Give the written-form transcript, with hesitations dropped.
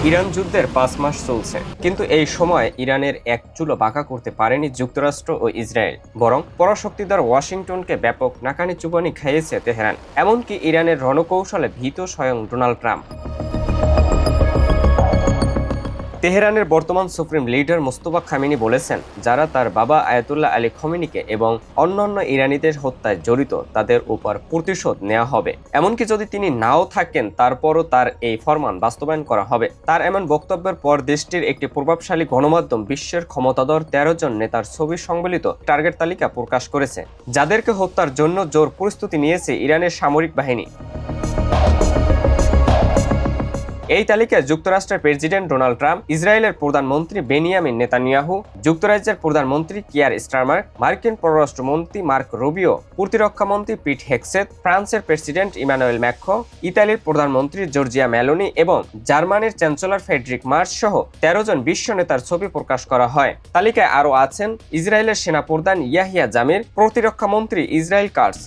Iran যুদ্ধের 5 মাস চলছে, কিন্তু এই সময় ইরানের এক চুলো বাঁকা করতে পারেনি যুক্তরাষ্ট্র ও ইসরায়েল, বরং পরাশক্তিধর ওয়াশিংটনকে ব্যাপক নাকানি চুবানি খাইয়েছে তেহরান। এমনকি ইরানের রণকৌশলে ভীত স্বয়ং ডোনাল্ড ট্রাম্প। তেহরানের বর্তমান সুপ্রিম লিডার মোস্তফা খামেনি বলেছেন, যারা তার বাবা আয়াতুল্লাহ আলী খমেনিকে এবং অন্যান্য ইরানিদের হত্যায় জড়িত তাদের উপর প্রতিশোধ নেওয়া হবে। এমনকি যদি তিনি নাও থাকেন তারপরও তার এই ফরমান বাস্তবায়ন করা হবে। তার এমন বক্তব্যের পর দেশটির একটি প্রভাবশালী গণমাধ্যম বিশ্বের ক্ষমতাধর 13 জন নেতার ছবি সংবলিত টার্গেট তালিকা প্রকাশ করেছে, যাদেরকে হত্যার জন্য জোর প্রস্তুতি নিয়েছে ইরানের সামরিক বাহিনী। এই তালিকায় যুক্তরাষ্ট্রের প্রেসিডেন্ট ডোনাল্ড ট্রাম্প, ইসরায়েলের প্রধানমন্ত্রী বেনিয়ামিন নেতানিয়াহু, যুক্তরাজ্যের প্রধানমন্ত্রী কিয়ার স্টারমার, মার্কিন পররাষ্ট্রমন্ত্রী মার্ক রুবিও, প্রতিরক্ষামন্ত্রী পিট হেগসেথ, ফ্রান্সের প্রেসিডেন্ট ইমানুয়েল ম্যাক্রো, ইতালির প্রধানমন্ত্রী জর্জিয়া মেলোনি এবং জার্মানির চ্যান্সেলর ফ্রেডরিক মার্চ সহ 13 জন বিশ্ব নেতার ছবি প্রকাশ করা হয়। তালিকায় আরও আছেন ইসরায়েলের সেনাপ্রধান ইয়াহিয়া জামির, প্রতিরক্ষামন্ত্রী ইসরায়েল কাটস,